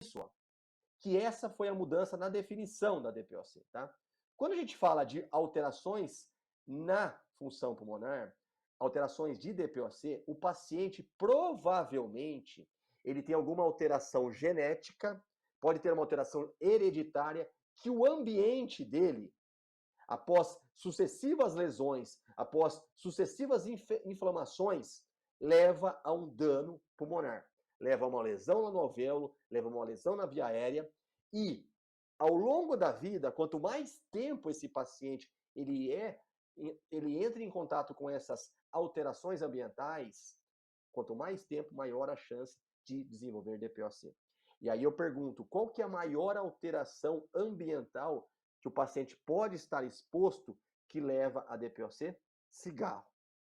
isso, ó, que essa foi a mudança na definição da DPOC, tá? Quando a gente fala de alterações na função pulmonar, alterações de DPOC, o paciente provavelmente ele tem alguma alteração genética, pode ter uma alteração hereditária que o ambiente dele, após sucessivas lesões, após sucessivas inflamações, leva a um dano pulmonar. Leva a uma lesão no alvéolo, leva a uma lesão na via aérea e, ao longo da vida, quanto mais tempo esse paciente ele entra em contato com essas alterações ambientais, quanto mais tempo, maior a chance de desenvolver DPOC. E aí eu pergunto, qual que é a maior alteração ambiental que o paciente pode estar exposto que leva a DPOC? Cigarro.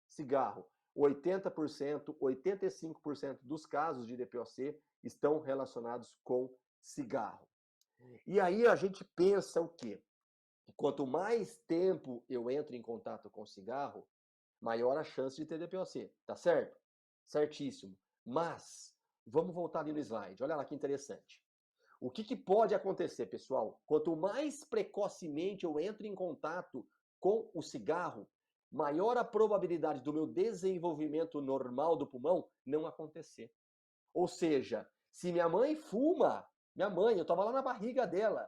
Cigarro. 80%, 85% dos casos de DPOC estão relacionados com cigarro. E aí a gente pensa o quê? Quanto mais tempo eu entro em contato com cigarro, maior a chance de ter DPOC, tá certo? Certíssimo. Mas, vamos voltar ali no slide, olha lá que interessante. O que pode acontecer, pessoal? Quanto mais precocemente eu entro em contato com o cigarro, maior a probabilidade do meu desenvolvimento normal do pulmão não acontecer. Ou seja, se minha mãe fuma, eu estava lá na barriga dela,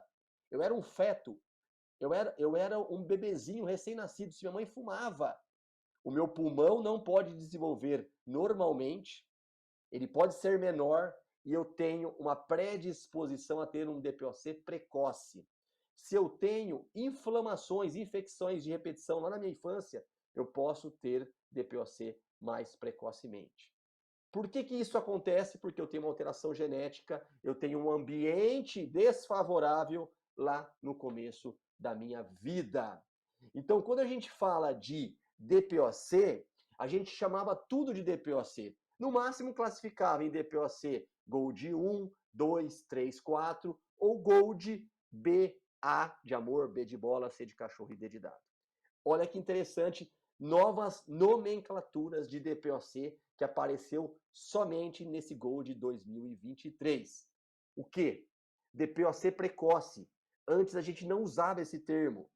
eu era um feto, eu era um bebezinho recém-nascido, se minha mãe fumava, o meu pulmão não pode desenvolver normalmente, ele pode ser menor e eu tenho uma predisposição a ter um DPOC precoce. Se eu tenho inflamações, infecções de repetição lá na minha infância, eu posso ter DPOC mais precocemente. Por que isso acontece? Porque eu tenho uma alteração genética, eu tenho um ambiente desfavorável lá no começo da minha vida. Então, quando a gente fala de DPOC, a gente chamava tudo de DPOC. No máximo, classificava em DPOC Gold 1, 2, 3, 4 ou Gold B, A de amor, B de bola, C de cachorro e D de dado. Olha que interessante, novas nomenclaturas de DPOC que apareceu somente nesse Gold 2023. O que? DPOC precoce. Antes a gente não usava esse termo.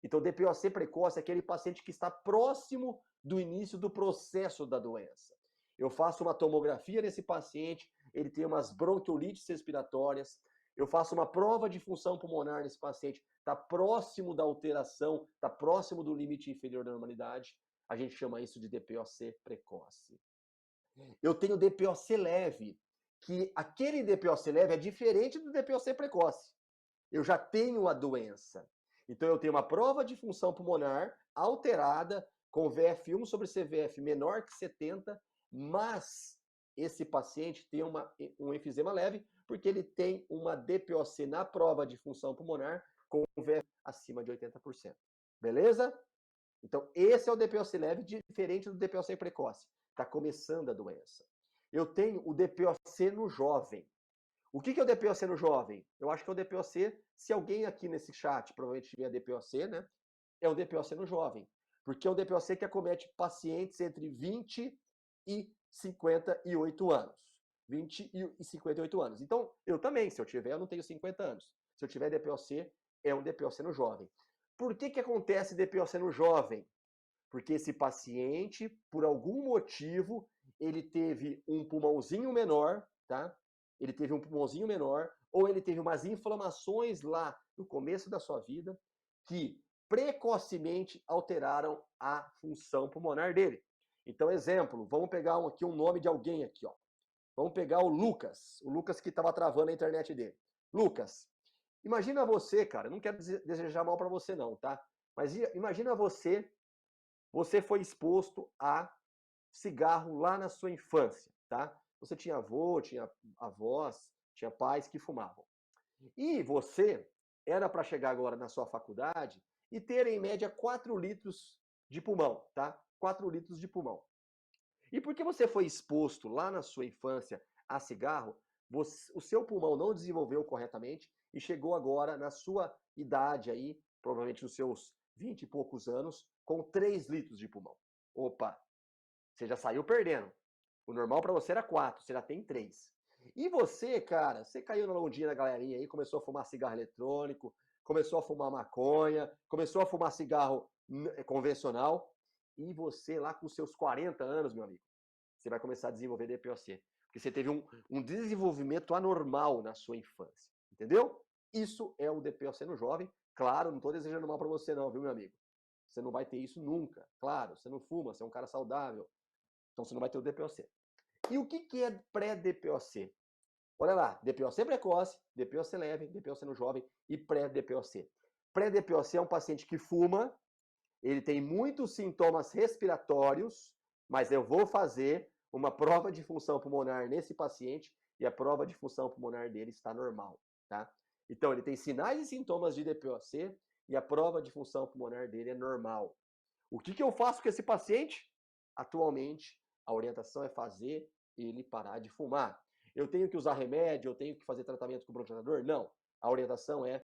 Então, DPOC precoce é aquele paciente que está próximo do início do processo da doença. Eu faço uma tomografia nesse paciente, ele tem umas bronquiolites respiratórias, eu faço uma prova de função pulmonar nesse paciente, está próximo da alteração, está próximo do limite inferior da normalidade, a gente chama isso de DPOC precoce. Eu tenho DPOC leve, que aquele DPOC leve é diferente do DPOC precoce. Eu já tenho a doença. Então eu tenho uma prova de função pulmonar alterada com VF1 sobre CVF menor que 70, mas esse paciente tem um enfisema leve porque ele tem uma DPOC na prova de função pulmonar com VF acima de 80%. Beleza? Então esse é o DPOC leve, diferente do DPOC precoce. Está começando a doença. Eu tenho o DPOC no jovem. O que é o DPOC no jovem? Eu acho que é o DPOC, se alguém aqui nesse chat provavelmente tiver DPOC, né? É o DPOC no jovem. Porque é um DPOC que acomete pacientes entre 20 e 58 anos. 20 e 58 anos. Então, eu também, se eu tiver, eu não tenho 50 anos. Se eu tiver DPOC, é um DPOC no jovem. Por que acontece DPOC no jovem? Porque esse paciente, por algum motivo, ele teve um pulmãozinho menor, tá? Ele teve um pulmãozinho menor, ou ele teve umas inflamações lá no começo da sua vida, que precocemente alteraram a função pulmonar dele. Então, exemplo, vamos pegar aqui um nome de alguém aqui, ó. Vamos pegar o Lucas que estava travando a internet dele. Lucas, imagina você, cara, não quero desejar mal para você não, tá? Mas imagina você foi exposto a cigarro lá na sua infância, tá? Você tinha avô, tinha avós, tinha pais que fumavam. E você era para chegar agora na sua faculdade e ter em média 4 litros de pulmão, tá? 4 litros de pulmão. E porque você foi exposto lá na sua infância a cigarro, o seu pulmão não desenvolveu corretamente e chegou agora na sua idade aí, provavelmente nos seus 20 e poucos anos, com 3 litros de pulmão. Opa, você já saiu perdendo. O normal para você era 4, você já tem 3. E você, cara, você caiu na ondinha da galerinha aí, começou a fumar cigarro eletrônico, começou a fumar maconha, começou a fumar cigarro convencional, e você lá com seus 40 anos, meu amigo, você vai começar a desenvolver DPOC. Porque você teve um desenvolvimento anormal na sua infância. Entendeu? Isso é o DPOC no jovem. Claro, não estou desejando mal para você não, viu, meu amigo? Você não vai ter isso nunca. Claro, você não fuma, você é um cara saudável. Então você não vai ter o DPOC. E o que é pré-DPOC? Olha lá, DPOC precoce, DPOC leve, DPOC no jovem e pré-DPOC. Pré-DPOC é um paciente que fuma, ele tem muitos sintomas respiratórios, mas eu vou fazer uma prova de função pulmonar nesse paciente e a prova de função pulmonar dele está normal, tá? Então, ele tem sinais e sintomas de DPOC e a prova de função pulmonar dele é normal. O que eu faço com esse paciente? Atualmente, a orientação é fazer ele parar de fumar. Eu tenho que usar remédio, eu tenho que fazer tratamento com bronquodilatador? Não. A orientação é